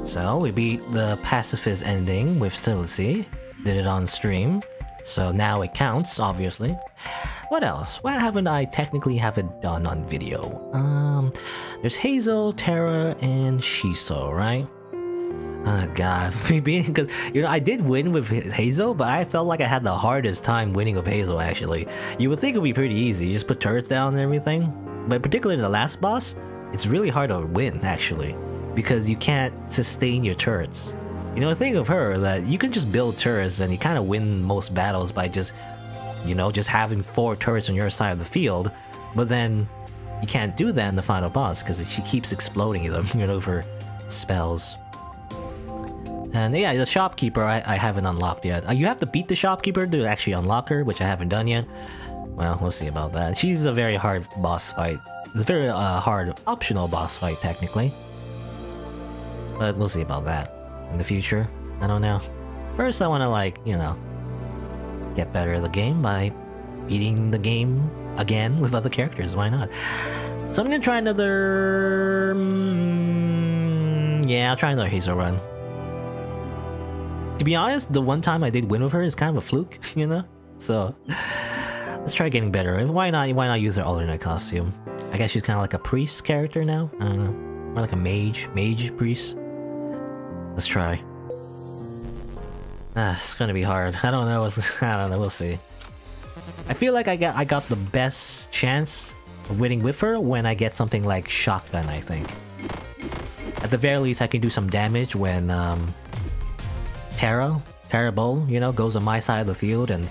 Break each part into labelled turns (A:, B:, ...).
A: So we beat the pacifist ending with Silicy. Did it on stream. So now it counts, obviously. What else? What haven't I technically done on video? There's Hazel, Terra, and Shiso, right? Oh god, because I did win with Hazel, but I felt like I had the hardest time winning with Hazel. Actually, you would think it would be pretty easy, you just put turrets down and everything. But particularly the last boss, it's really hard to win actually, because you can't sustain your turrets. You know, the thing of her that you can just build turrets and you kind of win most battles by just, just having 4 turrets on your side of the field, but then you can't do that in the final boss because she keeps exploding them, for spells. And yeah, the shopkeeper I haven't unlocked yet. You have to beat the shopkeeper to actually unlock her, which I haven't done yet. Well, we'll see about that. She's a very hard boss fight. It's a very hard optional boss fight technically, but we'll see about that in the future. I don't know. First I want to get better at the game by beating the game again with other characters. Why not? So I'm gonna try another... yeah, I'll try another Hazel run. To be honest, the one time I did win with her is kind of a fluke, So let's try getting better. Why not use her alternate costume? I guess she's kind of like a priest character now. I don't know, more like a mage priest. Let's try. It's gonna be hard. I don't know. I don't know. We'll see. I feel like I got the best chance of winning with her when I get something like shotgun. I think. At the very least, I can do some damage when Terra Bull, goes on my side of the field and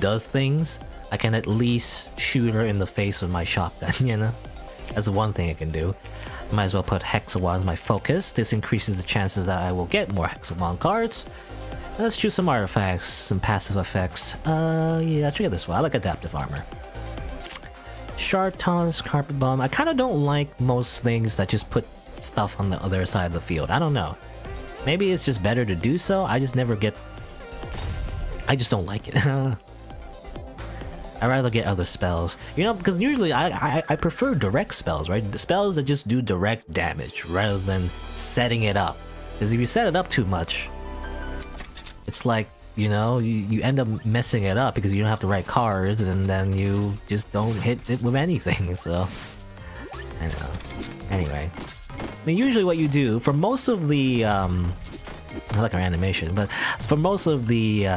A: does things. I can at least shoot her in the face with my shotgun. That's one thing I can do. Might as well put Hexawon as my focus. This increases the chances that I will get more Hexawon cards. Let's choose some artifacts, some passive effects. Yeah, try this one. I like adaptive armor. Shard Taunts, Carpet Bomb. I kind of don't like most things that just put stuff on the other side of the field. I don't know. Maybe it's just better to do so. I just don't like it. I'd rather get other spells. Because usually I prefer direct spells, right? The spells that just do direct damage rather than setting it up. Because if you set it up too much, it's like, you end up messing it up because you don't have the right cards and then you just don't hit it with anything, so... I don't know. Anyway. Usually what you do, for most of the, I like our animation, but for most of the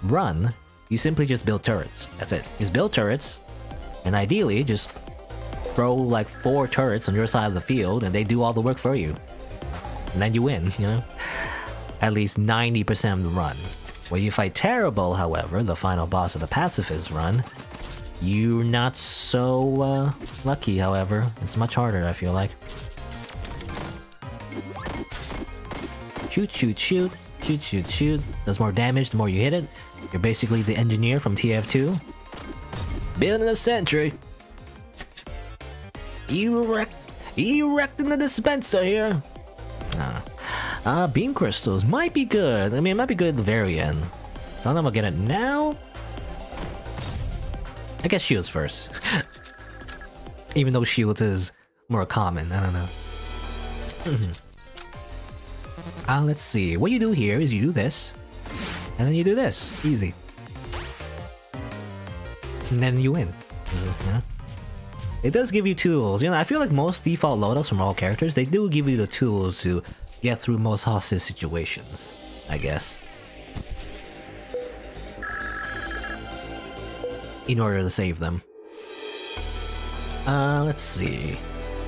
A: run, you simply just build turrets. That's it. Just build turrets, and ideally just throw like 4 turrets on your side of the field, and they do all the work for you. And then you win, At least 90% of the run. When you fight Terrible, however, the final boss of the pacifist run, you're not so lucky, however. It's much harder, I feel like. Shoot, shoot, shoot. Shoot, shoot, shoot. Does more damage the more you hit it. You're basically the engineer from TF2. Building a sentry. Erecting the dispenser here. Beam crystals might be good. I mean, it might be good at the very end. I don't know if I'll get it now. I guess shields first. Even though shields is more common, I don't know. Let's see. What you do here is you do this, and then you do this. Easy. And then you win. It does give you tools. I feel like most default loadouts from all characters, they do give you the tools to get through most hostage situations, I guess. In order to save them. Let's see.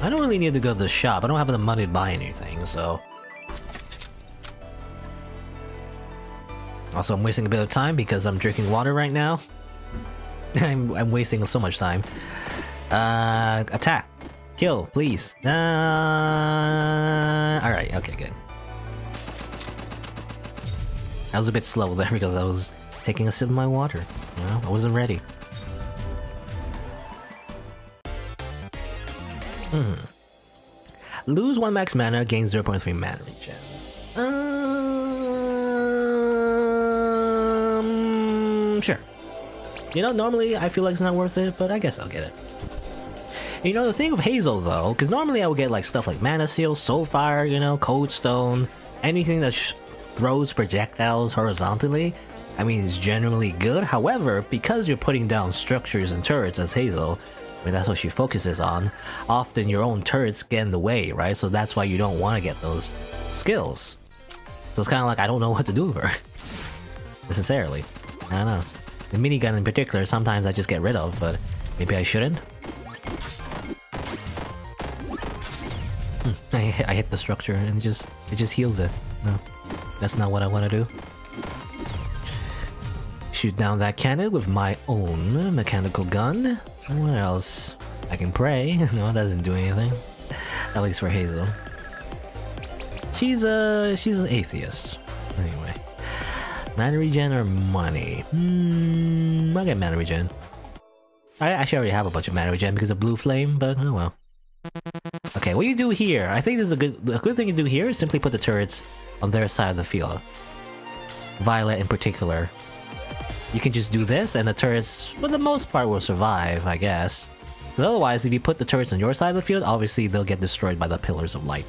A: I don't really need to go to the shop. I don't have the money to buy anything, so... Also, I'm wasting a bit of time because I'm drinking water right now. I'm wasting so much time. Attack. Kill, please. Alright, okay, good. I was a bit slow there because I was taking a sip of my water. I wasn't ready. Lose 1 max mana, gain 0.3 mana regen. Sure. Normally I feel like it's not worth it, but I guess I'll get it. The thing with Hazel though, because normally I would get like stuff like Mana Seal, Soulfire, Cold Stone, anything that throws projectiles horizontally, I mean, it's generally good. However, because you're putting down structures and turrets as Hazel, I mean, that's what she focuses on, often your own turrets get in the way, right? So that's why you don't want to get those skills. So it's kind of like, I don't know what to do with her. Necessarily. I don't know. The minigun in particular, sometimes I just get rid of, but maybe I shouldn't? I hit the structure and it just heals it. No, that's not what I want to do. Shoot down that cannon with my own mechanical gun. What else? I can pray. No, it doesn't do anything. At least for Hazel. She's an atheist. Anyway. Mana regen or money? I'll get mana regen. I actually already have a bunch of mana regen because of blue flame, but oh well. Okay, what you do here? I think this is a good thing to do here is simply put the turrets on their side of the field. Violet in particular. You can just do this and the turrets, for the most part, will survive, I guess. But otherwise, if you put the turrets on your side of the field, obviously they'll get destroyed by the pillars of light.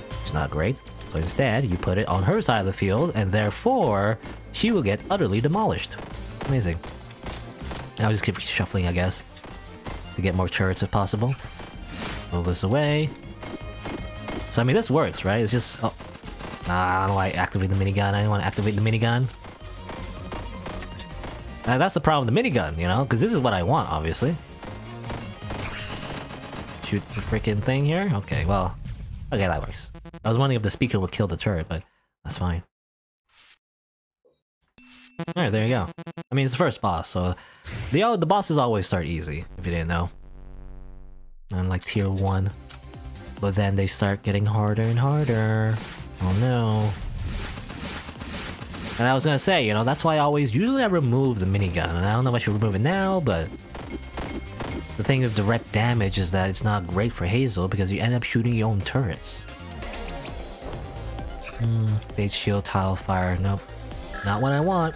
A: It's not great. So instead, you put it on her side of the field, and therefore, she will get utterly demolished. Amazing. I'll just keep shuffling, I guess, to get more turrets if possible. Move this away. So I mean, this works, right? It's just... oh. I don't know why I activate the minigun. I don't want to activate the minigun. That's the problem with the minigun, you know? Because this is what I want, obviously. Shoot the freaking thing here? Okay, well... okay, that works. I was wondering if the speaker would kill the turret, but that's fine. Alright, there you go. I mean, it's the first boss, so... the bosses always start easy, if you didn't know. Unlike tier 1. But then they start getting harder and harder. Oh no. And I was gonna say, you know, that's why usually I remove the minigun, and I don't know if I should remove it now, but... the thing with direct damage is that it's not great for Hazel because you end up shooting your own turrets. Fade shield, tile fire, nope. Not what I want.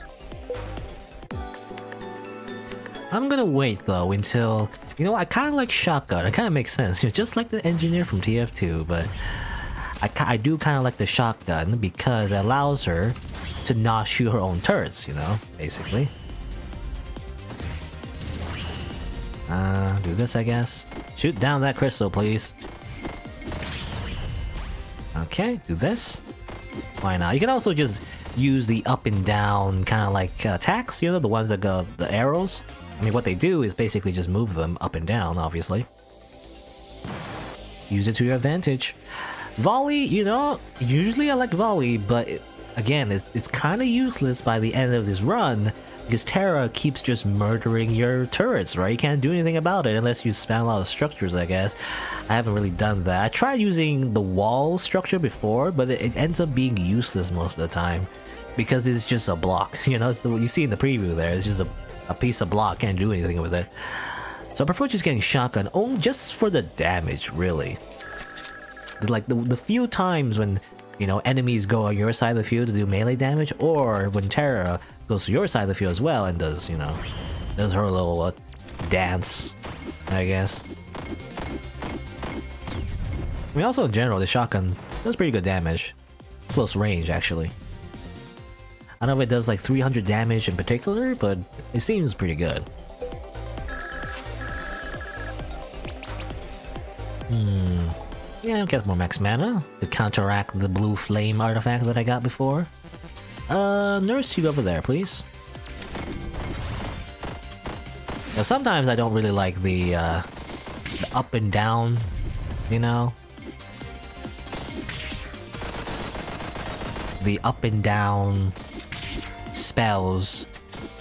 A: I'm gonna wait though until... you know, I kinda like shotgun, it kinda makes sense. Just like the engineer from TF2, but... I do kinda like the shotgun because it allows her to not shoot her own turrets, you know, basically. Do this, I guess. Shoot down that crystal, please. Okay, do this. Why not? You can also just use the up and down kind of like attacks, you know, the ones that go the arrows. I mean, what they do is basically just move them up and down, obviously. Use it to your advantage. Volley, you know, usually I like volley, but again, it's kind of useless by the end of this run. Because Terra keeps just murdering your turrets, right? You can't do anything about it unless you spam a lot of structures, I guess. I haven't really done that. I tried using the wall structure before, but it ends up being useless most of the time. Because it's just a block, you know? It's what you see in the preview there. It's just a piece of block, can't do anything with it. So I prefer just getting shotgun, only just for the damage, really. Like, the few times when, you know, enemies go on your side of the field to do melee damage, or when Terra goes to your side of the field as well and does, you know, does her little dance, I guess. I mean, also in general, the shotgun does pretty good damage. Close range, actually. I don't know if it does like 300 damage in particular, but it seems pretty good. Yeah, I'll get more max mana to counteract the blue flame artifact that I got before. Nurse, you over there, please. Now, sometimes I don't really like the up and down, you know? The up and down spells,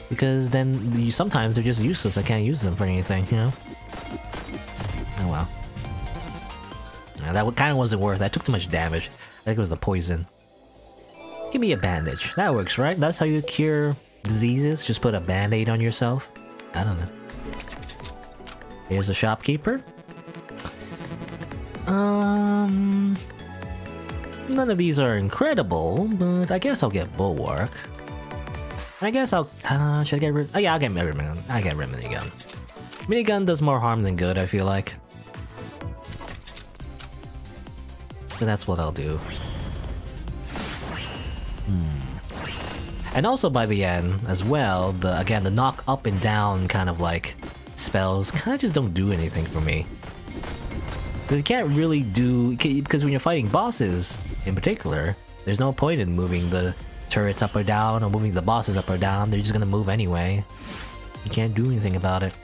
A: because then sometimes they're just useless. I can't use them for anything, you know? Oh well. Yeah, that kind of wasn't worth it. I took too much damage. I think it was the poison. Give me a bandage. That works, right? That's how you cure diseases? Just put a band-aid on yourself? I don't know. Here's a shopkeeper. None of these are incredible, but I guess I'll get Bulwark. I guess I'll... should I get rid... oh yeah, I'll get Minigun. I'll get rid of Minigun. Minigun does more harm than good, I feel like. So that's what I'll do. And also by the end as well, again the knock up and down kind of like spells kind of just don't do anything for me. Because you can't really do, because when you're fighting bosses in particular, there's no point in moving the turrets up or down or moving the bosses up or down. They're just gonna move anyway. You can't do anything about it.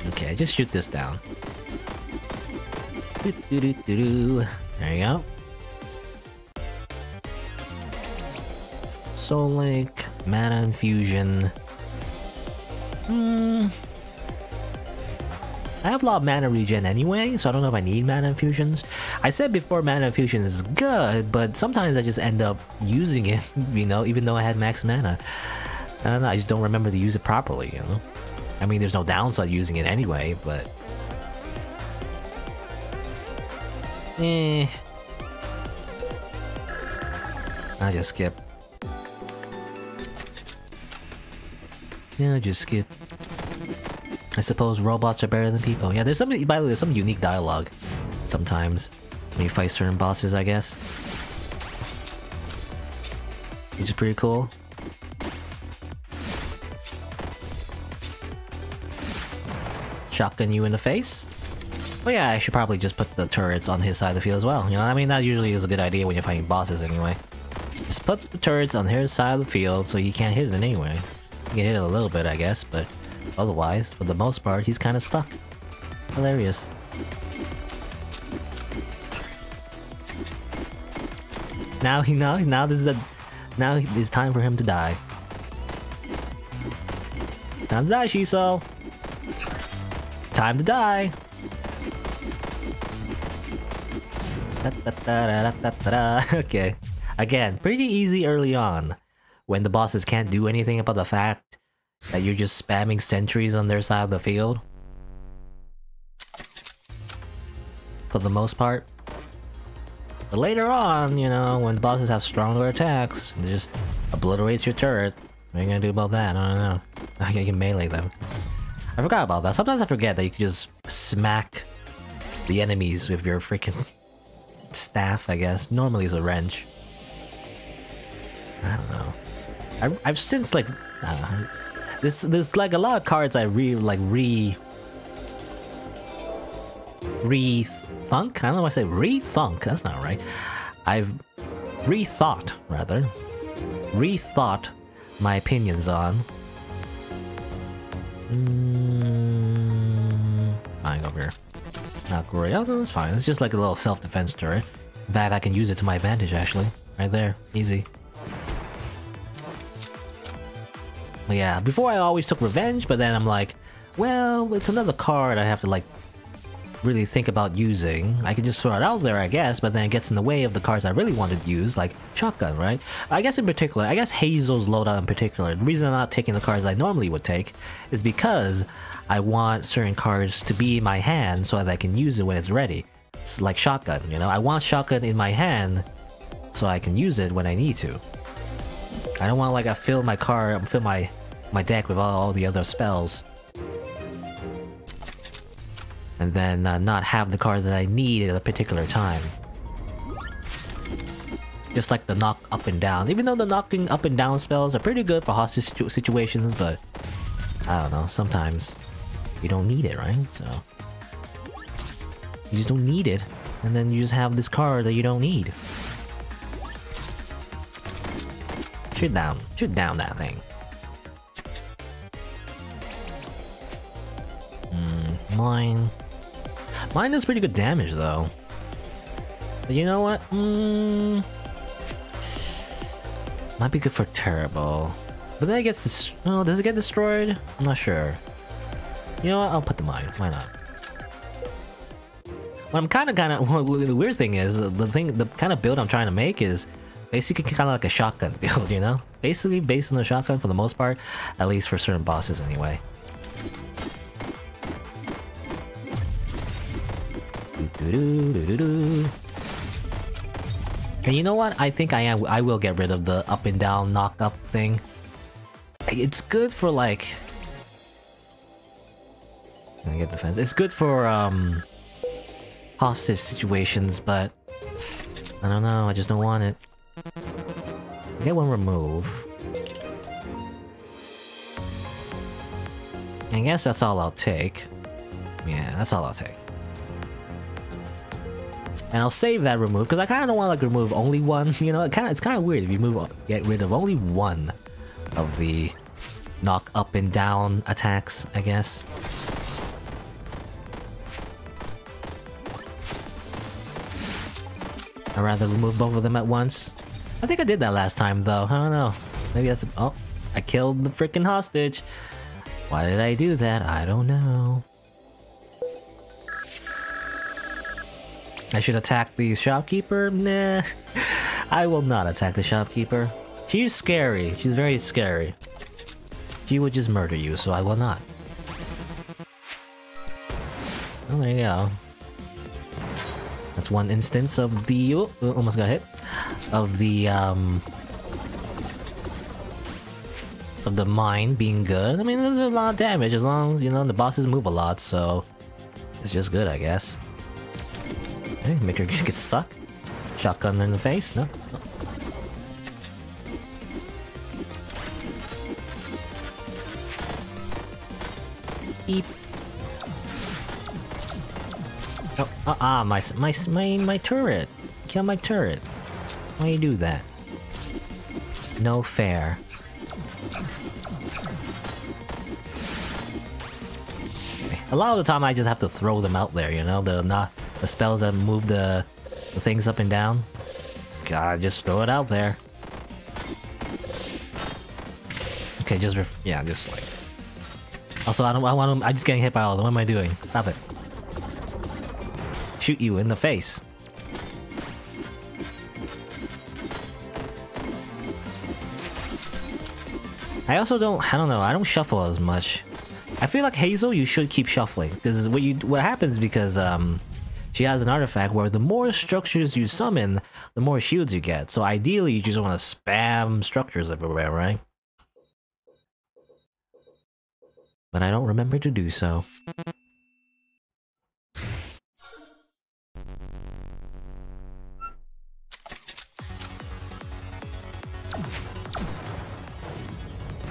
A: Okay, just shoot this down. There you go. Soul Link, Mana Infusion. I have a lot of mana regen anyway, so I don't know if I need mana infusions. I said before mana infusion is good, but sometimes I just end up using it, you know, even though I had max mana. I don't know, I just don't remember to use it properly, you know? I mean, there's no downside using it anyway, but... I'll just skip. Yeah, just skip. I suppose robots are better than people. Yeah, there's some, by the way, there's some unique dialogue sometimes when you fight certain bosses, I guess. Which is pretty cool. Shotgun you in the face? Oh yeah, I should probably just put the turrets on his side of the field as well. You know, I mean, that usually is a good idea when you're fighting bosses anyway. Just put the turrets on his side of the field so he can't hit it anyway. You can hit it a little bit, I guess, but otherwise, for the most part, he's kind of stuck. Hilarious. Now it's time for him to die. Time to die, Shiso! Time to die! Okay. Again, pretty easy early on, when the bosses can't do anything about the fact that you're just spamming sentries on their side of the field. For the most part. But later on, you know, when the bosses have stronger attacks, it just obliterates your turret. What are you gonna do about that? I don't know. You can melee them. I forgot about that. Sometimes I forget that you can just smack the enemies with your freaking staff, I guess. Normally it's a wrench. I don't know. I've since like there's like a lot of cards I rethunk. I don't know why I say rethunk. That's not right. I've rethought my opinions on. Fine over here. Not great. Oh no, it's fine. It's just like a little self-defense turret. In fact, I can use it to my advantage actually. Right there, easy. But yeah, before I always took revenge, but then I'm like, well, it's another card I have to like really think about using. I can just throw it out there, I guess, but then it gets in the way of the cards I really wanted to use, like Shotgun, right? I guess in particular, I guess Hazel's loadout in particular, the reason I'm not taking the cards I normally would take is because I want certain cards to be in my hand so that I can use it when it's ready. It's like Shotgun, you know? I want Shotgun in my hand so I can use it when I need to. I don't want like I fill my deck with all the other spells. And then not have the card that I need at a particular time. Just like the knock up and down. Even though the knocking up and down spells are pretty good for hostage situations, but I don't know, sometimes you don't need it, right? So you just don't need it, and then you just have this card that you don't need. Shoot down that thing. Mine does pretty good damage though. But you know what? Might be good for Terrible. But then it gets oh, does it get destroyed? I'm not sure. You know what? I'll put the mine. Why not? What I'm kind of the weird thing is the kind of build I'm trying to make is basically kind of like a shotgun build, you know? Basically based on the shotgun for the most part, at least for certain bosses anyway. And you know what? I think I will get rid of the up and down knock up thing. It's good for like I get defense. It's good for hostage situations, but I don't know, I just don't want it. Get one remove. I guess that's all I'll take. Yeah, that's all I'll take. And I'll save that remove, because I kind of don't want to like remove only one, you know? It's kind of weird if you get rid of only one of the knock up and down attacks, I guess. I'd rather remove both of them at once. I think I did that last time though, I don't know. Maybe that's... oh, I killed the freaking hostage. Why did I do that? I don't know. I should attack the shopkeeper? Nah. I will not attack the shopkeeper. She's scary. She's very scary. She would just murder you, so I will not. Oh, there you go. That's one instance of the... oh, almost got hit. Of the mine being good. I mean, there's a lot of damage as long as, you know, the bosses move a lot, so... it's just good, I guess. Okay, make her get stuck. Shotgun in the face? No? Eep. Oh, my turret! Kill my turret! Why you do that? No fair. Okay. A lot of the time I just have to throw them out there, you know? The spells that move the things up and down. Gotta just throw it out there. Okay, just like... also, I'm just getting hit by all of them. What am I doing? Stop it. Shoot you in the face. I also don't... I don't know, I don't shuffle as much. I feel like Hazel, you should keep shuffling. Because what happens because, she has an artifact where the more structures you summon, the more shields you get. So ideally, you just want to spam structures everywhere, right? But I don't remember to do so.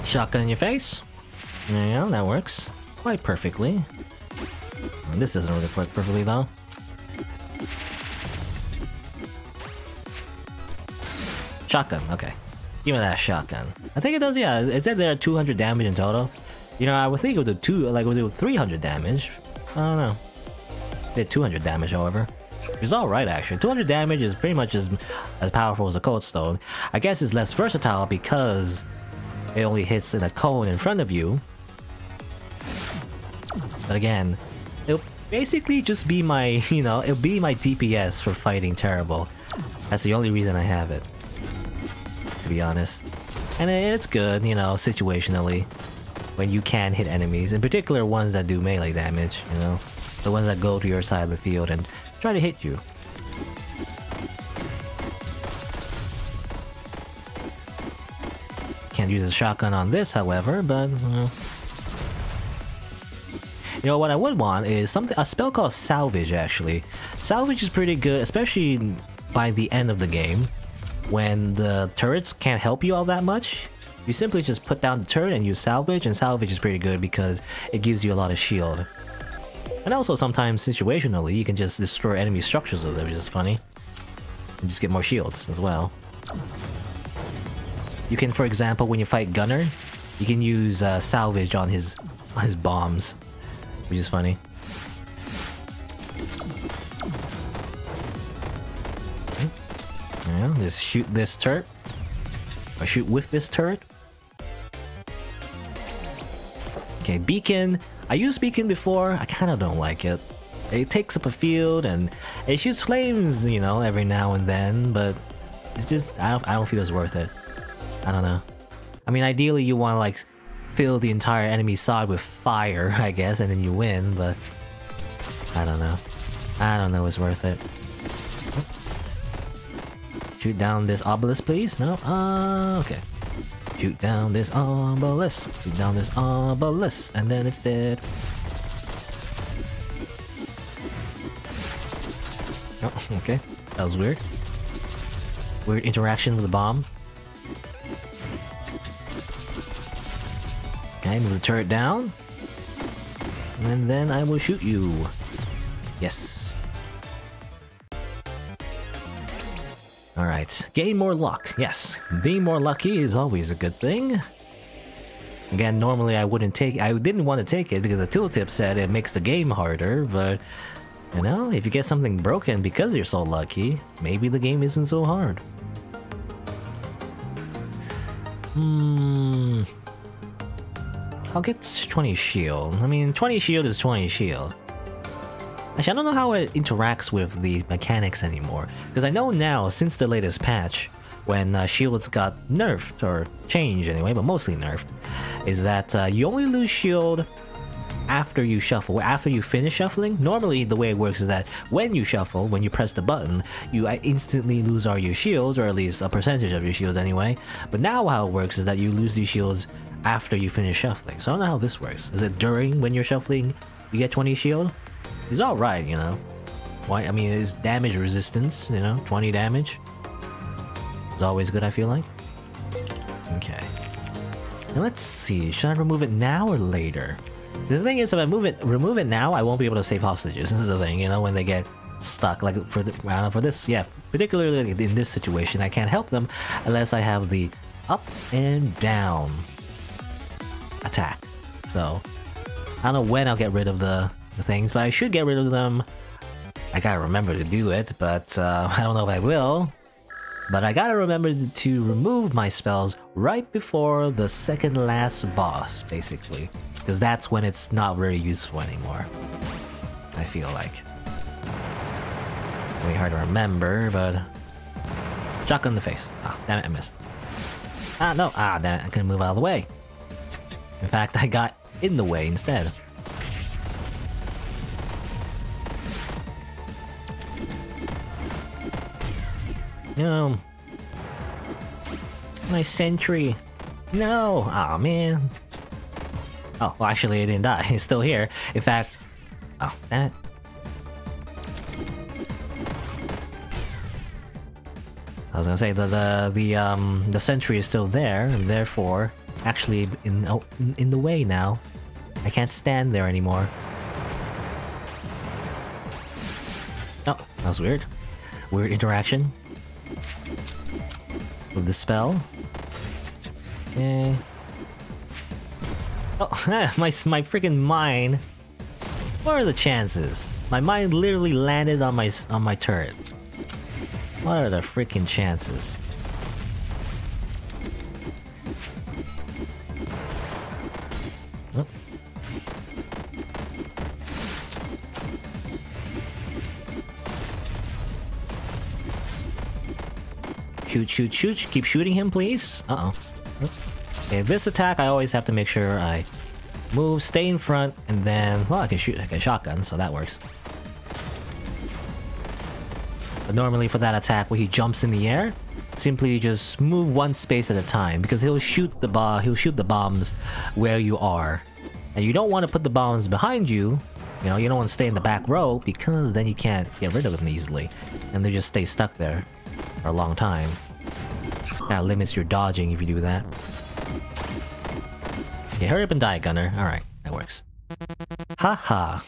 A: Shotgun in your face. There you go, that works. Quite perfectly. This doesn't really work perfectly though. Shotgun, okay. Give me that shotgun. I think it does, yeah, it said there are 200 damage in total. You know, I would think it would do 300 damage. I don't know. It did 200 damage, however. It's alright, actually. 200 damage is pretty much as powerful as a Cold Stone. I guess it's less versatile because it only hits in a cone in front of you. But again, it'll basically just be my, you know, it'll be my DPS for fighting terrible. That's the only reason I have it, to be honest. And it's good, you know, situationally, when you can hit enemies, in particular ones that do melee damage, you know, the ones that go to your side of the field and try to hit you. Can't use a shotgun on this, however, but you know what I would want is a spell called Salvage, actually. Salvage is pretty good, especially by the end of the game, when the turrets can't help you all that much. You simply just put down the turret and use Salvage, and Salvage is pretty good because it gives you a lot of shield. And also sometimes situationally, you can just destroy enemy structures with it, which is funny. And just get more shields as well. You can, for example, when you fight Gunner, you can use Salvage on his bombs, which is funny. Okay. Yeah, just shoot this turret. Or shoot with this turret. Okay, Beacon. I used Beacon before. I kind of don't like it. It takes up a field and it shoots flames, you know, every now and then, but it's just, I don't feel it's worth it. I don't know. I mean, ideally you want to like fill the entire enemy side with fire, I guess, and then you win, but I don't know. I don't know it's worth it. Shoot down this obelisk, please. No? Okay. Shoot down this obelisk. Shoot down this obelisk, and then it's dead. Oh, okay. That was weird. Weird interaction with the bomb. Okay, move the turret down. And then I will shoot you. Yes. Alright, gain more luck. Yes, being more lucky is always a good thing. Again, normally I didn't want to take it because the tooltip said it makes the game harder, but you know, if you get something broken because you're so lucky, maybe the game isn't so hard. I'll get 20 shield. I mean, 20 shield is 20 shield. Actually, I don't know how it interacts with the mechanics anymore. Because I know now, since the latest patch, when shields got nerfed, or changed anyway, but mostly nerfed, is that you only lose shield after you shuffle, after you finish shuffling. Normally, the way it works is that when you shuffle, when you press the button, you instantly lose all your shields, or at least a percentage of your shields anyway. But now how it works is that you lose these shields after you finish shuffling. So I don't know how this works. Is it during, when you're shuffling, you get 20 shield? It's alright, you know. Why? I mean, it's damage resistance, you know, 20 damage. It's always good, I feel like. Okay. Now let's see, should I remove it now or later? The thing is, if I remove it now, I won't be able to save hostages. This is the thing, you know, when they get stuck. Like for this, yeah, particularly in this situation, I can't help them unless I have the up and down attack. So I don't know when I'll get rid of the things, but I should get rid of them. I gotta remember to do it, but I don't know if I will. But I gotta remember to remove my spells right before the second last boss, basically. Because that's when it's not very useful anymore, I feel like. Very hard to remember, but... Shotgun in the face. Ah, damn it, I missed. Ah, no. Ah, damn it, I couldn't move out of the way. In fact, I got in the way instead. No. My sentry. No. Aw, man. Oh, well, actually, it didn't die. He's still here. In fact... Oh, damn it. I was gonna say the sentry is still there, and therefore, actually in the way now. I can't stand there anymore. Oh, that was weird. Weird interaction with the spell. Okay. Oh, my freaking mine. What are the chances? My mine literally landed on my turret. What are the freaking chances? Oh. Shoot, shoot, shoot. Keep shooting him, please. Uh-oh. Okay, this attack I always have to make sure I move, stay in front, and then... Well, I can shoot like a shotgun, so that works. But normally for that attack where he jumps in the air, simply just move one space at a time, because he'll shoot the bombs where you are. And you don't want to put the bombs behind you, you know, you don't want to stay in the back row, because then you can't get rid of them easily. And they just stay stuck there for a long time. That limits your dodging if you do that. Okay, hurry up and die, Gunner. Alright, that works. Haha.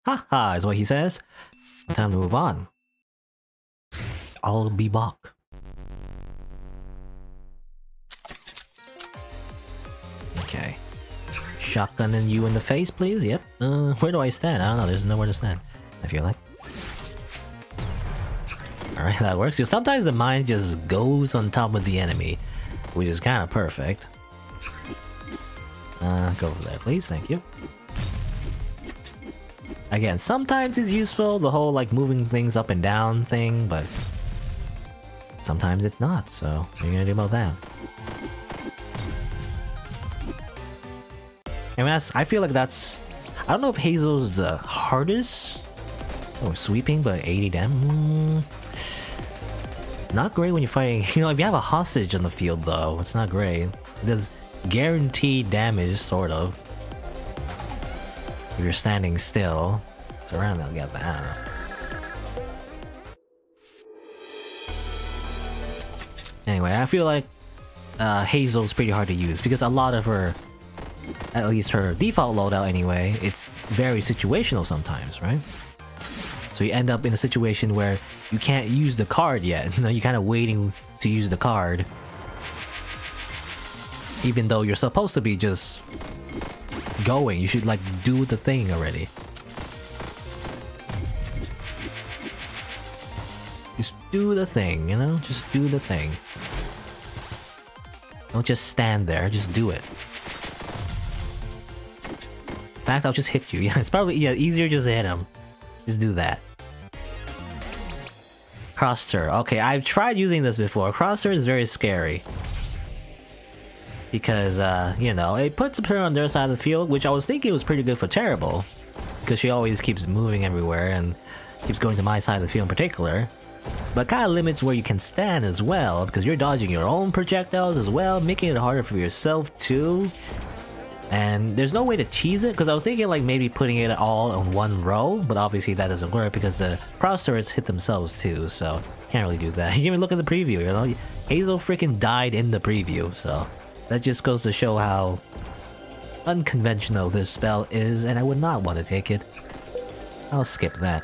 A: Haha is what he says. Time to move on. I'll be back. Okay. Shotgunning you in the face, please? Yep. Where do I stand? I don't know, there's nowhere to stand, I feel like. Alright, that works. So sometimes the mine just goes on top of the enemy, which is kind of perfect. Go over there, please. Thank you. Again, sometimes it's useful, the whole, like, moving things up and down thing, but... sometimes it's not, so what are you gonna do about that? I mean, I feel like that's... I don't know if Hazel's the hardest... or sweeping, but 80 damage... Not great when you're fighting... You know, if you have a hostage on the field, though, it's not great. It does guaranteed damage, sort of. If you're standing still. So around that, get that, I don't know. Anyway, I feel like Hazel's pretty hard to use because a lot of her, at least her default loadout anyway, it's very situational sometimes, right? So you end up in a situation where you can't use the card yet. You know, you're kind of waiting to use the card, even though you're supposed to be just going. You should like do the thing already. Just do the thing, you know? Just do the thing. Don't just stand there, just do it. In fact, I'll just hit you. Yeah, it's probably easier just to hit him. Just do that. Crosser. Okay, I've tried using this before. Crosser is very scary. Because, you know, it puts her on their side of the field, which I was thinking was pretty good for Terrible. Because she always keeps moving everywhere and keeps going to my side of the field in particular. But kind of limits where you can stand as well, because you're dodging your own projectiles as well, making it harder for yourself too. And there's no way to cheese it, because I was thinking like maybe putting it all in one row, but obviously that doesn't work because the cross turrets hit themselves too, so can't really do that. You can even look at the preview, you know? Hazel freaking died in the preview, so that just goes to show how unconventional this spell is, and I would not want to take it. I'll skip that.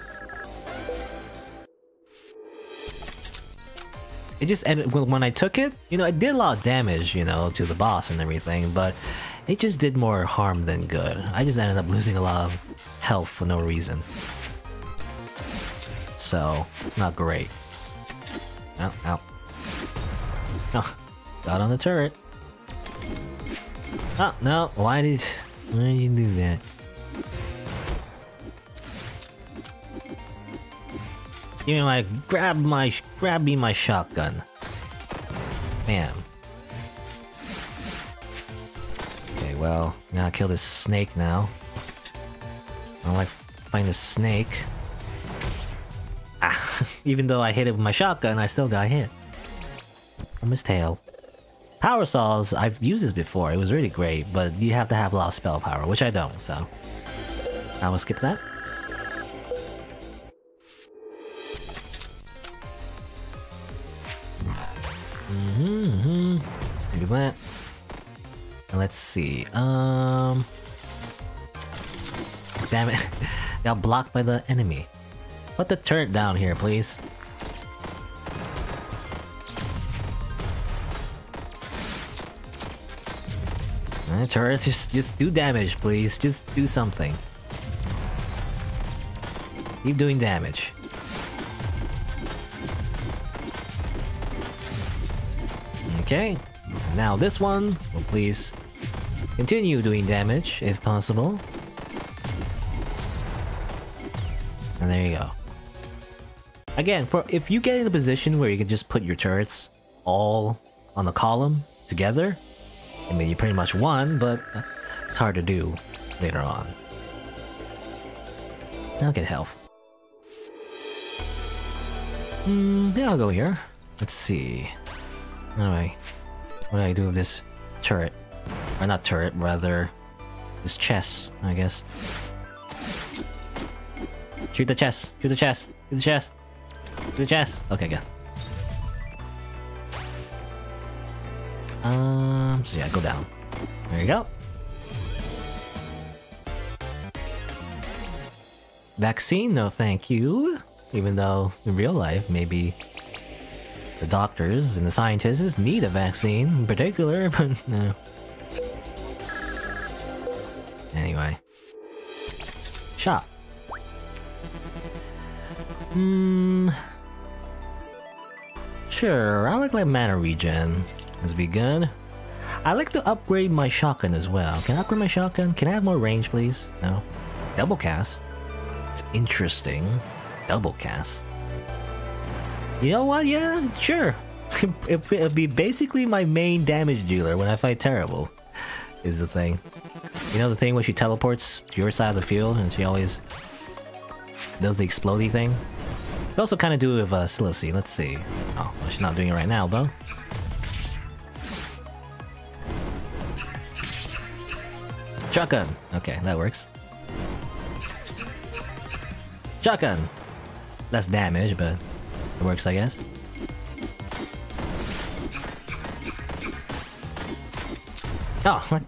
A: It just ended when I took it, you know, it did a lot of damage, you know, to the boss and everything, but it just did more harm than good. I just ended up losing a lot of health for no reason. So, it's not great. Ow, ow. Oh, got on the turret. Oh, no, why did you do that? Give me my grab me my shotgun. Bam. Okay, well, gotta kill this snake now. I don't like find a snake. Ah, even though I hit it with my shotgun, I still got hit. From his tail. Power saws, I've used this before, it was really great, but you have to have a lot of spell power, which I don't, so I will skip that. Do that. And let's see. Damn it. Got blocked by the enemy. Put the turret down here, please. Turret, just do damage, please. Just do something. Keep doing damage. Okay, now this one will please continue doing damage if possible. And there you go. Again, if you get in a position where you can just put your turrets all on the column together, I mean you pretty much won, but it's hard to do later on. I'll get health. Yeah, I'll go here. Let's see. Anyway, what do I do with this turret? Or not turret, rather this chest, I guess. Shoot the chest! Shoot the chest! Shoot the chest! Shoot the chest! Okay, good. So yeah, go down. There you go. Vaccine? No thank you. Even though, in real life, maybe the doctors and the scientists need a vaccine in particular, but no. Anyway. Shop. Sure, I like mana regen. This would be good. I like to upgrade my shotgun as well. Can I upgrade my shotgun? Can I have more range, please? No. Double cast. It's interesting. Double cast. You know what? Yeah, sure. It'll be basically my main damage dealer when I fight Terrible, is the thing. You know the thing where she teleports to your side of the field and she always does the explodey thing? You also kind of do it with Silacy. Let's see. Oh, well, she's not doing it right now, though. Shotgun! Okay, that works. Shotgun! Less damage, but it works, I guess. Oh,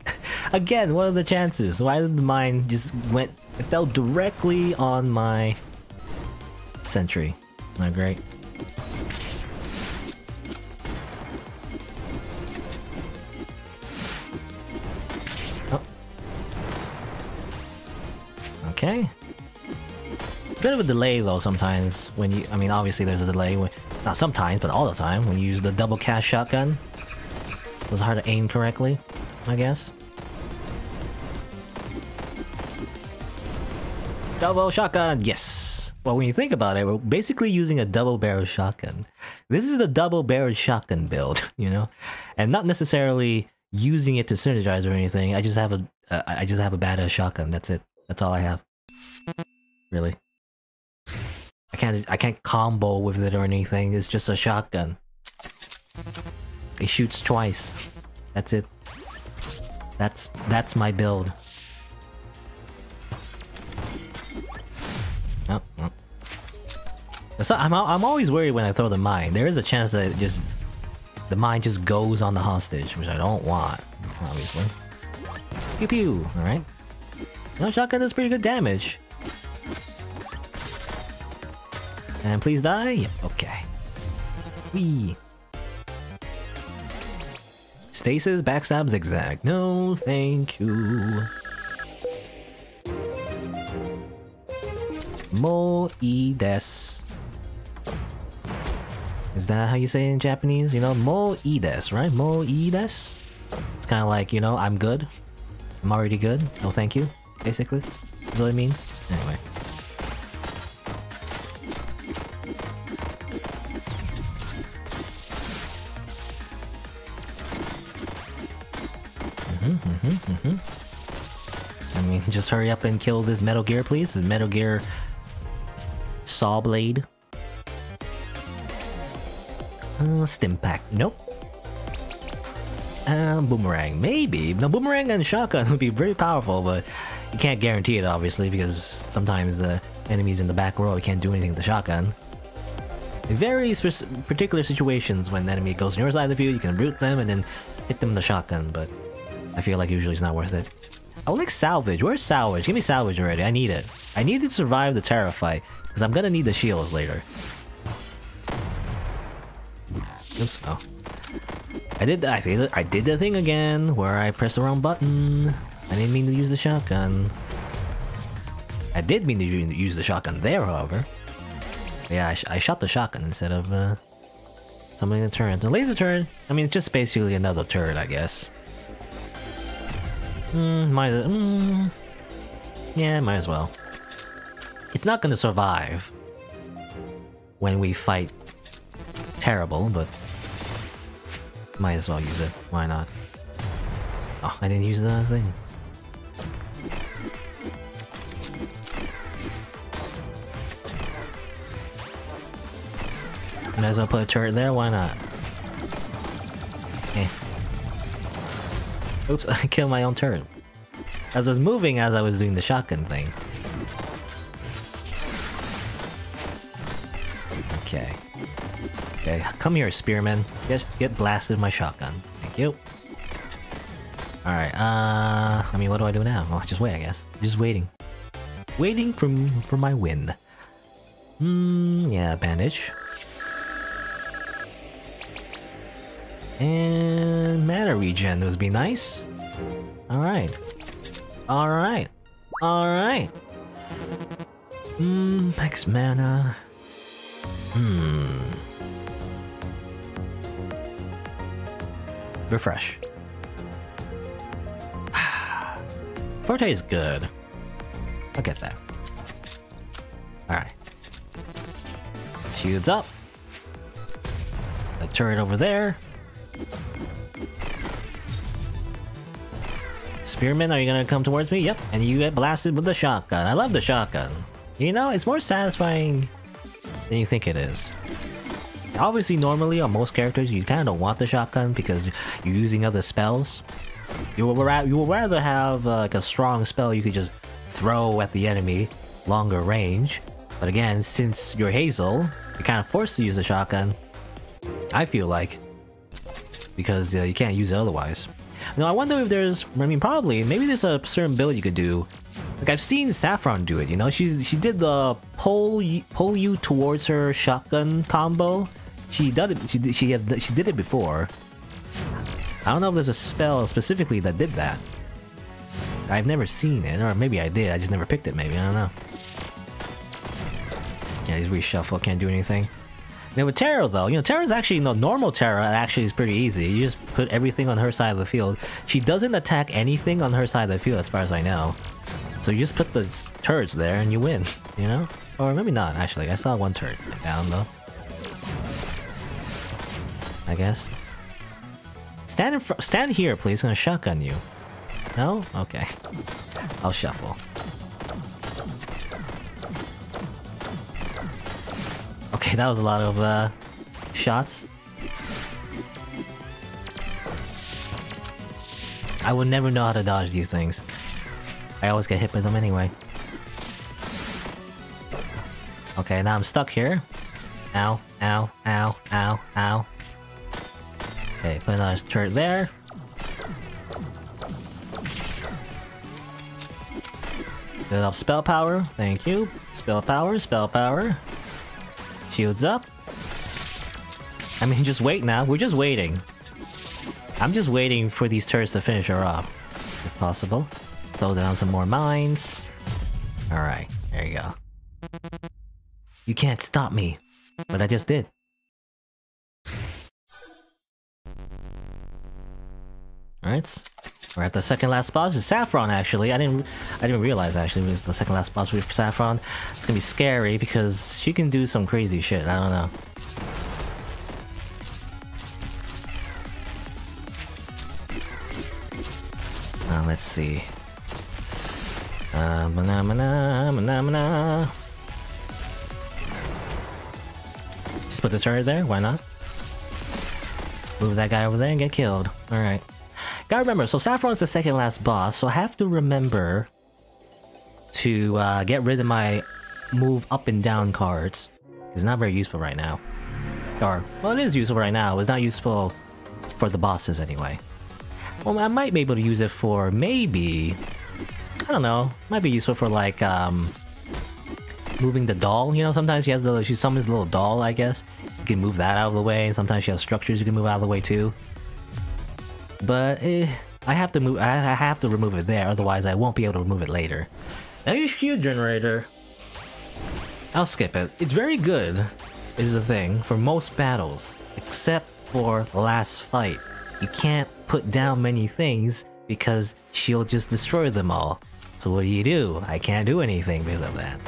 A: again, what are the chances? Why did mine just went... It fell directly on my sentry. Not great. Oh. Okay. Bit of a delay though sometimes when you... I mean, obviously there's a delay when... Not sometimes, but all the time when you use the double cast shotgun. It was hard to aim correctly, I guess. Double shotgun, yes! Well, when you think about it, we're basically using a double barrel shotgun. This is the double barrel shotgun build, you know? And not necessarily using it to synergize or anything. I just have a badass shotgun, that's it. That's all I have. Really. I can't combo with it or anything, it's just a shotgun. It shoots twice. That's it. That's my build. Oh, oh. So I'm always worried when I throw the mine. There is a chance that the mine just goes on the hostage, which I don't want, obviously. Pew pew. All right. No, shotgun does pretty good damage. And please die. Yeah, okay. Whee. Stasis, backstab, zigzag. No, thank you. Mo-i-des. Is that how you say it in Japanese? You know, mo-i-des, right? Mo-i-des? It's kind of like, you know, I'm good. I'm already good. No thank you, basically. That's what it means. Anyway. I mean, just hurry up and kill this Metal Gear, please. This is Metal Gear Saw Blade. Stimpack. Nope. Boomerang. Maybe. Now, boomerang and shotgun would be very powerful, but you can't guarantee it, obviously, because sometimes the enemies in the back row can't do anything with the shotgun. In very particular situations, when the enemy goes on your side of the field, you can root them and then hit them with the shotgun, but I feel like usually it's not worth it. I would like salvage. Where's salvage? Give me salvage already. I need it. I need to survive the Terra fight, because I'm gonna need the shields later. Oops. Oh. I did the thing again, where I pressed the wrong button. I didn't mean to use the shotgun. I did mean to use the shotgun there, however. Yeah, I shot the shotgun instead of summoning the turret. The laser turret, I mean, it's just basically another turret, I guess. Yeah, might as well. It's not gonna survive when we fight terrible, but might as well use it. Why not? Oh, I didn't use the thing. Might as well put a turret there, why not? Okay. Oops, I killed my own turret. As I was moving as I was doing the shotgun thing. Okay. Okay, come here, spearman. Get blasted with my shotgun. Thank you. Alright, I mean, what do I do now? Oh, just wait, I guess. Just waiting. Waiting for my win. Yeah, bandage. And mana regen would be nice. Alright. Alright. Alright. Max mana. Refresh. Forte is good. I'll get that. Alright. Shields up. The turret over there. Spearman, are you gonna come towards me? Yep. And you get blasted with the shotgun. I love the shotgun. You know, it's more satisfying than you think it is. Obviously, normally on most characters, you kind of don't want the shotgun because you're using other spells. You would rather have like a strong spell you could just throw at the enemy, longer range. But again, since you're Hazel, you're kind of forced to use the shotgun. I feel like, because you can't use it otherwise. No, I wonder if there's... I mean, probably. Maybe there's a certain build you could do. Like, I've seen Saffron do it, you know? She did the pull you towards her shotgun combo. She did it. She did it before. I don't know if there's a spell specifically that did that. I've never seen it, or maybe I did. I just never picked it. Maybe, I don't know. Yeah, just reshuffle. Can't do anything. Now with Terra though, you know, Terra's actually, you know, normal Terra actually is pretty easy. You just put everything on her side of the field. She doesn't attack anything on her side of the field as far as I know. So you just put the turrets there and you win, you know? Or maybe not, actually. I saw one turret down though. I guess. Stand here, please. I'm gonna shotgun you. No? Okay. I'll shuffle. Okay, that was a lot of shots. I would never know how to dodge these things. I always get hit by them anyway. Okay, now I'm stuck here. Ow, ow, ow, ow, ow. Okay, put another turret there. Build up spell power, thank you. Spell power, spell power. Shields up. I mean, just wait now. We're just waiting. I'm just waiting for these turrets to finish her up, if possible. Throw down some more mines. Alright, there you go. You can't stop me, but I just did. Alright, we're at the second last boss with Saffron. Actually, I didn't realize actually with the second last boss with Saffron. It's gonna be scary because she can do some crazy shit. I don't know. Let's see. Just put the turret there. Why not? Move that guy over there and get killed. All right. Gotta remember, so Saffron's the second last boss, so I have to remember to get rid of my move up and down cards. It's not very useful right now. Or, well, it is useful right now, it's not useful for the bosses anyway. Well, I might be able to use it for maybe... I don't know, might be useful for like, moving the doll, you know, sometimes she summons a little doll, I guess. You can move that out of the way, and sometimes she has structures you can move out of the way too. But I have to remove it there, otherwise I won't be able to remove it later. Now your shield generator. I'll skip it. It's very good, is the thing, for most battles, except for the last fight. You can't put down many things because she'll just destroy them all. So what do? I can't do anything because of that.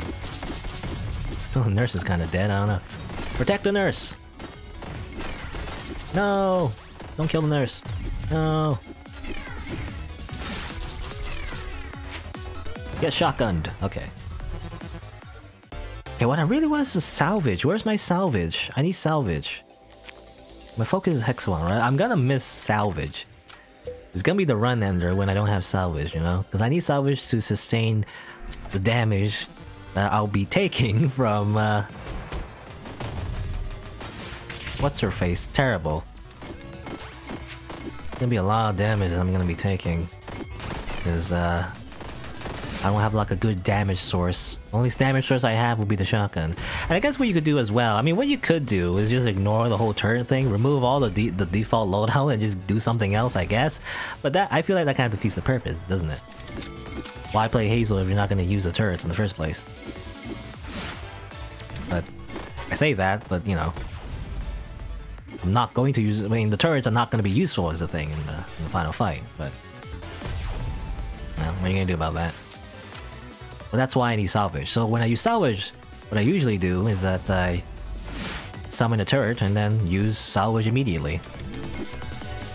A: Oh, the nurse is kind of dead, I don't know. Protect the nurse! No! Don't kill the nurse. No. Get shotgunned. Okay. Okay, what I really want is a salvage. Where's my salvage? I need salvage. My focus is Hex 1, right? I'm gonna miss salvage. It's gonna be the run ender when I don't have salvage, you know? Because I need salvage to sustain the damage that I'll be taking from, what's her face? Terrible. It's gonna be a lot of damage I'm gonna be taking. Because, I don't have like a good damage source. The only damage source I have will be the shotgun. And I guess what you could do as well, I mean, what you could do is just ignore the whole turret thing, remove all the default loadout and just do something else, I guess. But that, I feel like that kind of defeats the purpose, doesn't it? Why play Hazel if you're not going to use the turrets in the first place? But, I say that, but you know, I'm not going to use it. I mean, the turrets are not going to be useful as a thing in the final fight, but... Well, what are you going to do about that? But that's why I need salvage. So when I use salvage, what I usually do is that I summon a turret and then use salvage immediately.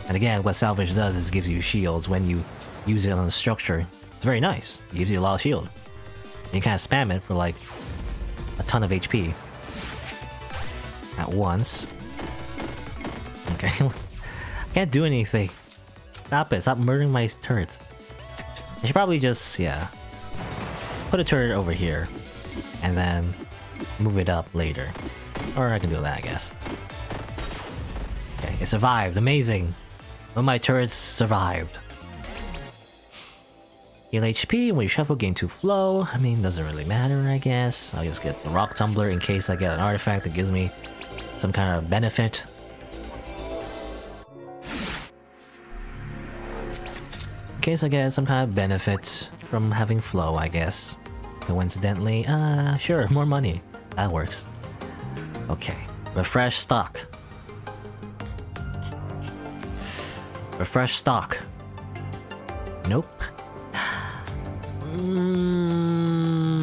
A: And again, what salvage does is it gives you shields when you use it on a structure. It's very nice. It gives you a lot of shield. And you kind of spam it for like a ton of HP at once. Okay. I can't do anything. Stop it. Stop murdering my turrets. I should probably just, yeah, put a turret over here, and then move it up later. Or I can do that, I guess. Okay, it survived. Amazing. But my turrets survived. Heal HP when you shuffle, gain 2 flow. I mean, doesn't really matter, I guess. I'll just get the rock tumbler in case I get an artifact that gives me some kind of benefit. In case I get some kind of benefit from having flow, I guess. Coincidentally, sure, more money. That works. Okay, refresh stock. Refresh stock. Nope.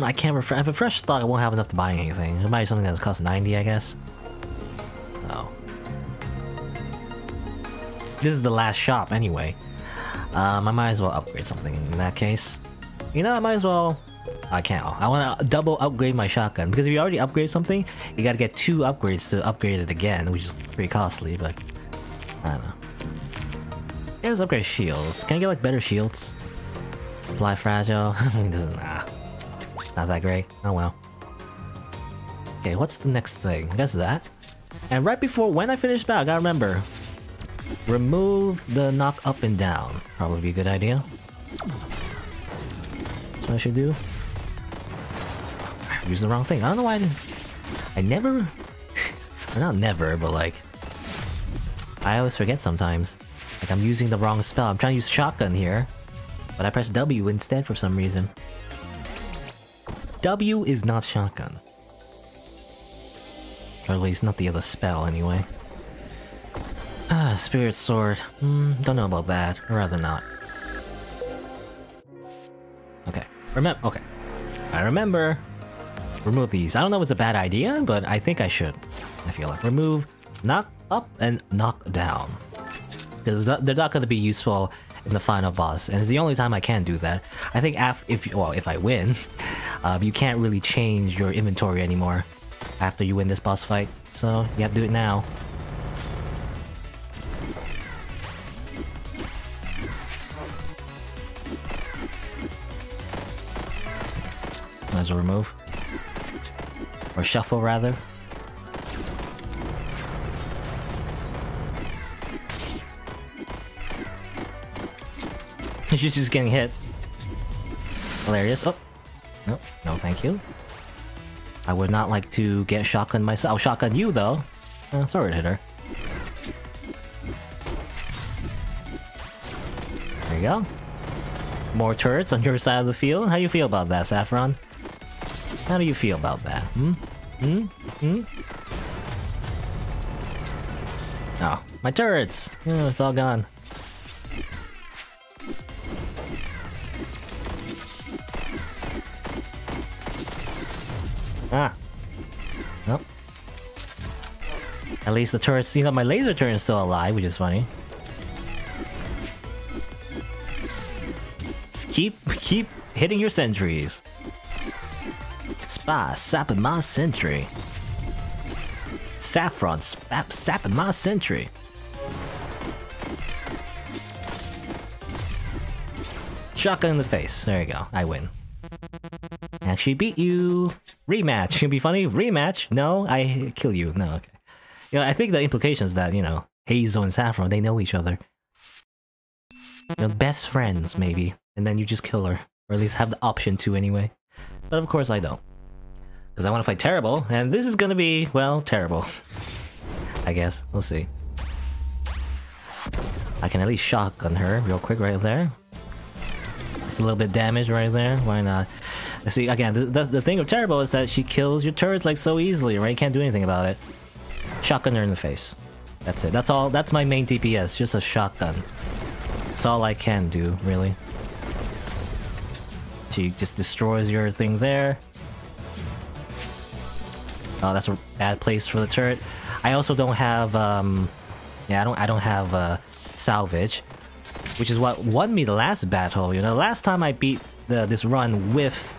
A: I can't refresh. If I refresh stock, I won't have enough to buy anything. It might be something that's cost 90, I guess. So this is the last shop anyway. I might as well upgrade something in that case. You know, I might as well. I can't. I want to double upgrade my shotgun because if you already upgrade something, you gotta get 2 upgrades to upgrade it again, which is pretty costly. But I don't know. Yeah, let's upgrade shields. Can I get like better shields? Fly fragile. I mean, doesn't. Not that great. Oh well. Okay, what's the next thing? I guess that. And right before when I finish battle, I gotta remember. Remove the knock up and down. Probably be a good idea. That's what I should do. I used the wrong thing. I don't know why I never... well, not never, but like... I always forget sometimes. Like I'm using the wrong spell. I'm trying to use shotgun here. But I pressed W instead for some reason. W is not shotgun. Or at least not the other spell anyway. Spirit sword. Don't know about that. I'd rather not. Okay. Okay. I remember. Remove these. I don't know if it's a bad idea, but I think I should. I feel like. Remove knock up and knock down. Because they're not going to be useful in the final boss, and it's the only time I can do that. I think if I win, you can't really change your inventory anymore after you win this boss fight, so you have to do it now. Might as well remove. Or shuffle, rather. She's just getting hit. Hilarious. Oh. No, no thank you. I would not like to get shotgun myself. I'll shotgun you, though. Sorry to hit her. There you go. More turrets on your side of the field. How do you feel about that, Saffron? How do you feel about that? Oh, my turrets! Oh, it's all gone. Ah. Nope. At least the turrets, you know, my laser turret is still alive, which is funny. Just keep hitting your sentries. Spy, sapping my sentry. Saffron, sapping my sentry. Shotgun in the face. There you go. I win. Actually beat you. Rematch. It'd be funny. Rematch. No, I kill you. No, okay. You know, I think the implication is that, you know, Hazel and Saffron, they know each other. You know, best friends, maybe. And then you just kill her. Or at least have the option to anyway. But of course I don't. Because I want to fight Terrible, and this is gonna be, well, terrible. I guess. We'll see. I can at least shotgun her real quick right there. It's a little bit damage right there. Why not? See, again, the thing with Terrible is that she kills your turrets like so easily, right? You can't do anything about it. Shotgun her in the face. That's it. That's all. That's my main DPS. Just a shotgun. That's all I can do, really. She just destroys your thing there. Oh, that's a bad place for the turret. I also don't have, yeah, I don't have, salvage. Which is what won me the last battle, you know? The last time I beat this run with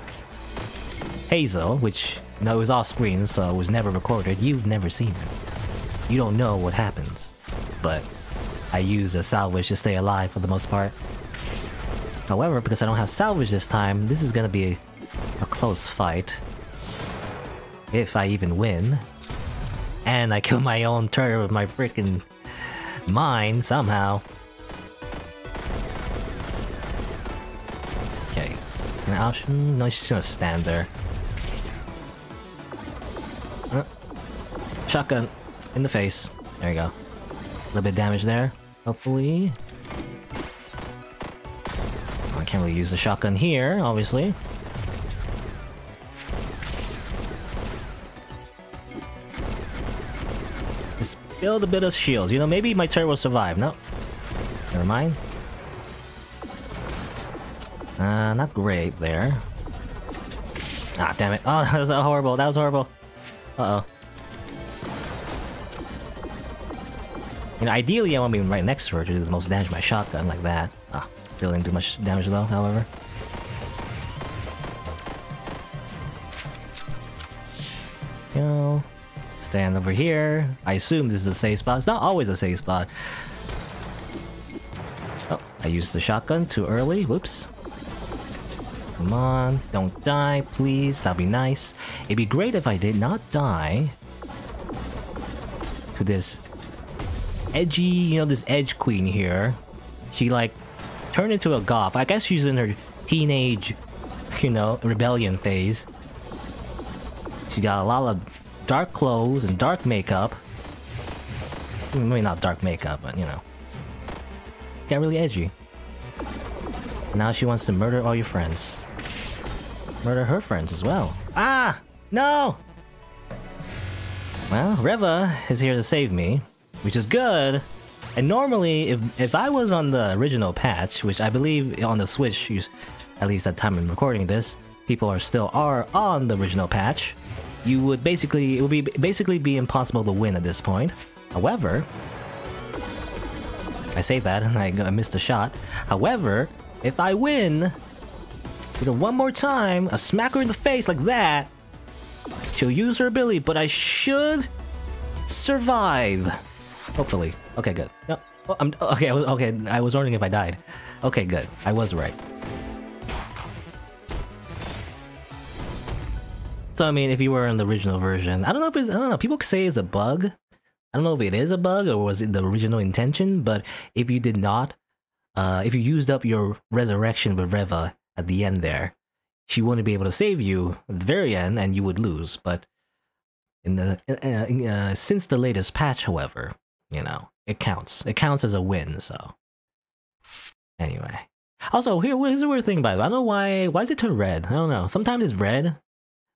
A: Hazel, which, you know, it was off screen, so it was never recorded. You've never seen it. You don't know what happens. But I use a salvage to stay alive for the most part. However, because I don't have salvage this time, this is gonna be a close fight. If I even win. And I kill my own turret with my freaking mine somehow. An option? No, she's gonna stand there. Shotgun in the face. There you go. A little bit of damage there. Hopefully. I can't really use the shotgun here, obviously. Just build a bit of shields. You know, maybe my turret will survive. No. Never mind. Not great there. Ah, damn it. Oh, that was horrible. That was horrible. Uh-oh. You know, ideally I want to be right next to her to do the most damage with my shotgun, like that. Ah, still didn't do much damage though, however. You know, stand over here. I assume this is a safe spot. It's not always a safe spot. Oh, I used the shotgun too early. Whoops. Come on, don't die, please. That'd be nice. It'd be great if I did not die to this edgy, you know, this edge queen here. She like turned into a goth. I guess she's in her teenage, you know, rebellion phase. She got a lot of dark clothes and dark makeup. Maybe not dark makeup, but you know. Got really edgy. Now she wants to murder all your friends. Murder her friends as well. Ah! No! Well, Reva is here to save me, which is good. And normally, if I was on the original patch, which I believe on the Switch, at least at the time I'm recording this, people are on the original patch, it would basically be impossible to win at this point. However, I say that and I missed a shot. However, if I win, you know, one more time, a smack her in the face like that, she'll use her ability, but I should survive. Hopefully. Okay, good. No, oh, okay. I was wondering if I died. Okay, good. I was right. So I mean, if you were in the original version, I don't know. People say it's a bug. I don't know if it is a bug or was it the original intention. But if you did not, if you used up your resurrection with Reva at the end there, she wouldn't be able to save you at the very end, and you would lose. But since the latest patch, however, you know, it counts. It counts as a win. So anyway, also here's a weird thing, by the way. I don't know why is it turned red? I don't know. Sometimes it's red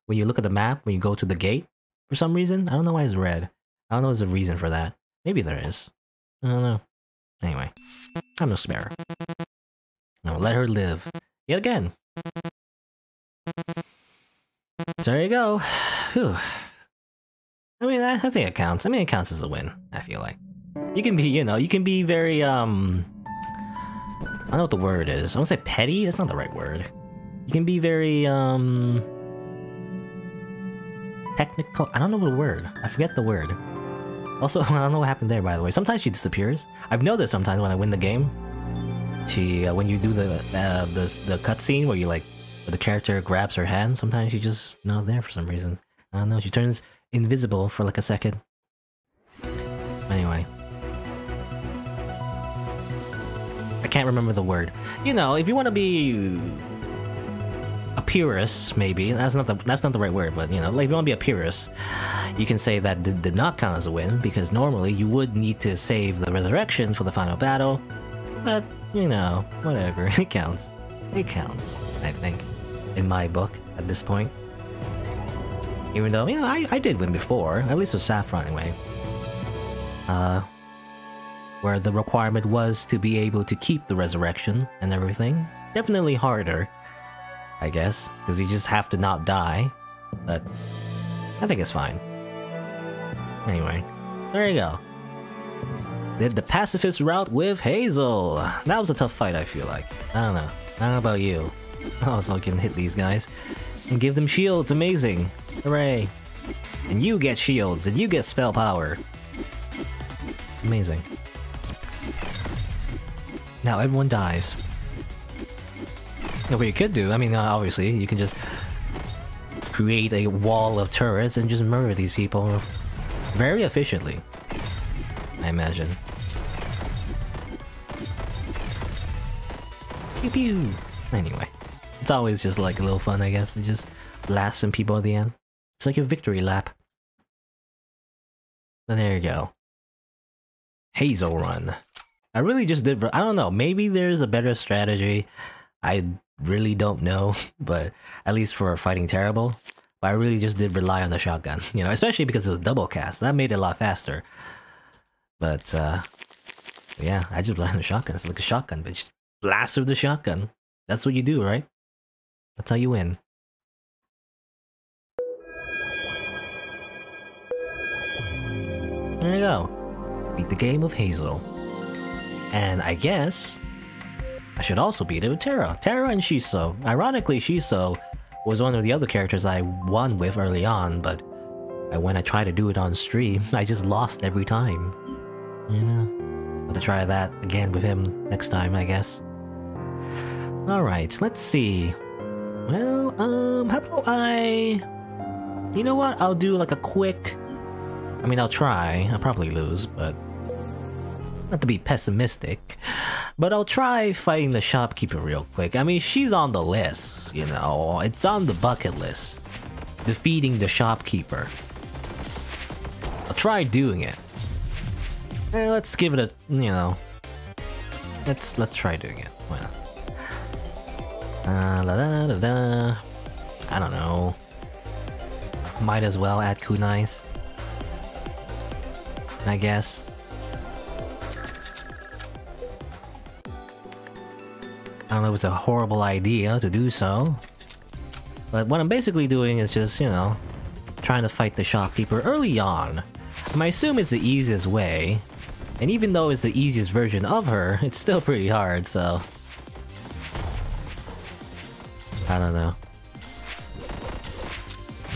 A: when you look at the map when you go to the gate for some reason. I don't know why it's red. I don't know if there's a reason for that. Maybe there is. I don't know. Anyway, I'm no spare. I'll let her live. Yet again. So there you go. Whew. I mean, I think it counts. I mean, it counts as a win, I feel like. You can be, you know, you can be very, I don't know what the word is. I want to say petty? That's not the right word. You can be very, technical. I don't know the word. I forget the word. Also, I don't know what happened there, by the way. Sometimes she disappears. I've noticed sometimes when I win the game, she, when you do the cutscene where you like, where the character grabs her hand, sometimes she's just not there for some reason. I don't know, she turns invisible for like a second. Anyway. I can't remember the word. You know, if you want to be a purist, maybe, that's not the right word, but you know, like if you want to be a purist, you can say that did not count as a win, because normally you would need to save the resurrection for the final battle, but, you know, whatever, it counts. It counts, I think, in my book, at this point. Even though, you know, I did win before, at least with Saffron anyway. Where the requirement was to be able to keep the resurrection and everything. Definitely harder, I guess, because you just have to not die, but I think it's fine. Anyway, there you go. Did the pacifist route with Hazel. That was a tough fight, I feel like. I don't know about you. I was looking to hit these guys and give them shields. Amazing. Hooray. And you get shields, and you get spell power. Amazing. Now everyone dies. Now what you could do, I mean, obviously, you can just create a wall of turrets and just murder these people very efficiently, I imagine. Pew pew! Anyway. It's always just like a little fun, I guess, to just blast some people at the end. It's like a victory lap. But there you go. Hazel Run. I really just did... I don't know, maybe there's a better strategy. I really don't know, but at least for fighting terrible. But I really just did rely on the shotgun, you know, especially because it was double cast. That made it a lot faster. But, yeah, I just rely on the shotgun. It's like a shotgun, but just blast with the shotgun. That's what you do, right? That's how you win. There you go. Beat the game of Hazel. And I guess I should also beat it with Terra. Terra and Shiso. Ironically, Shiso was one of the other characters I won with early on, but when I tried to do it on stream, I just lost every time. You know? I'll have to try that again with him next time, I guess. Alright, let's see. Well, how about I... You know what? I'll do like a quick... I mean, I'll try. I'll probably lose, but... Not to be pessimistic, but I'll try fighting the shopkeeper real quick. I mean, she's on the list, you know. It's on the bucket list. Defeating the shopkeeper. I'll try doing it. Let's give it a, you know... Let's try doing it. Why not? I don't know. Might as well add kunais, I guess. I don't know if it's a horrible idea to do so, but what I'm basically doing is just, you know, trying to fight the shopkeeper early on. I assume it's the easiest way, and even though it's the easiest version of her, it's still pretty hard, so... I don't know.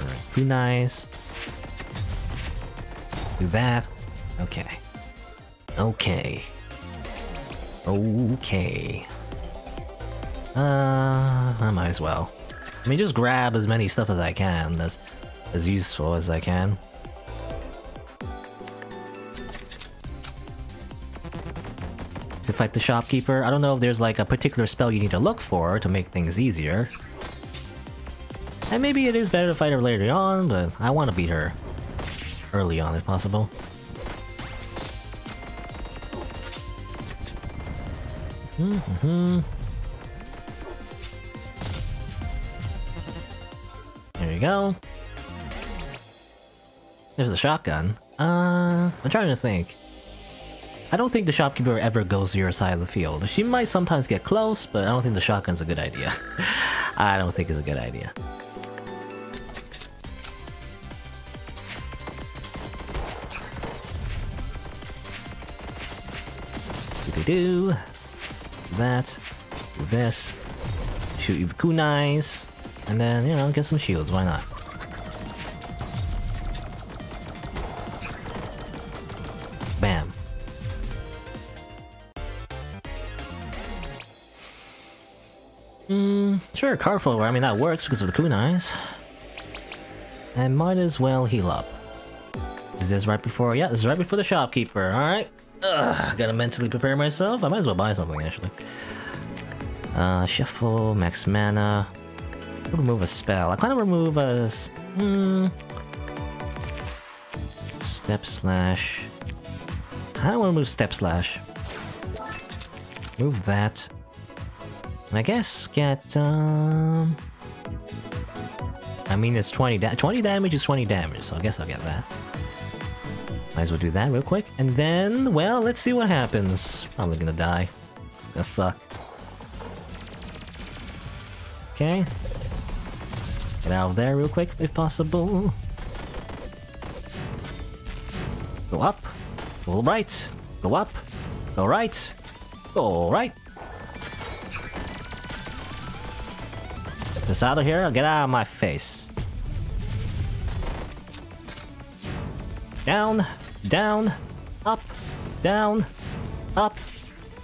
A: Alright, kunais. Do that. Okay. Okay. Okay. I might as well. I mean, just grab as many stuff as I can, that's as useful as I can. To fight the shopkeeper, I don't know if there's like a particular spell you need to look for to make things easier. And maybe it is better to fight her later on, but I want to beat her early on if possible. There you go. There's the shotgun. I'm trying to think. I don't think the shopkeeper ever goes to your side of the field. She might sometimes get close, but I don't think the shotgun's a good idea. I don't think it's a good idea. Do that, do this, shoot you with kunais, and then, you know, get some shields, why not? Bam. Sure, card follower, I mean that works because of the kunais. I might as well heal up. Is this right before? Yeah, this is right before the shopkeeper, alright. Gotta mentally prepare myself. I might as well buy something, actually. Shuffle, max mana. Remove a spell. I kind of remove a... Step slash. I don't want to move step slash. Move that. And I guess get... I mean, it's 20 damage is 20 damage, so I guess I'll get that. Might as well do that real quick, and then, well, let's see what happens. Probably gonna die. It's gonna suck. Okay. Get out of there real quick, if possible. Go up. Go right. Go up. Go right. Go right. Get this out of here. Get out of my face. Down. Down, up, down, up.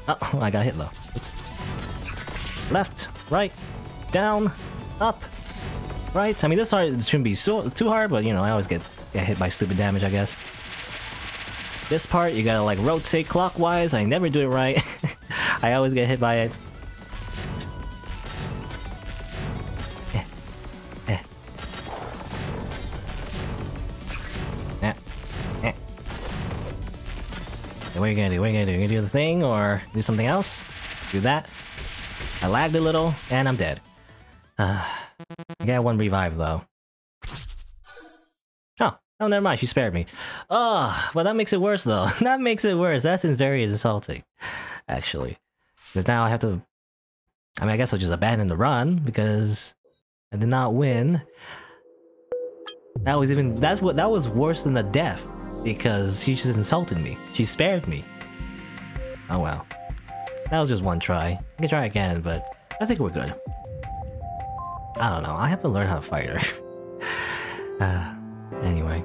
A: Oh, I got hit though. Oops. Left, right, down, up, right. I mean, this part shouldn't be too hard, but you know, I always get hit by stupid damage, I guess. This part, you gotta like rotate clockwise. I never do it right. I always get hit by it. What are you gonna do? What are you gonna do? You gonna do the thing or do something else? Do that. I lagged a little, and I'm dead. I got one revive though. Oh, never mind. She spared me. Oh, well, that makes it worse though. That makes it worse. That's very insulting, actually. Because now I have to. I mean, I guess I'll just abandon the run because I did not win. That was worse than the death because she just insulted me. She spared me. Oh well. That was just one try. I can try again, but I think we're good. I don't know. I have to learn how to fight her. Anyway.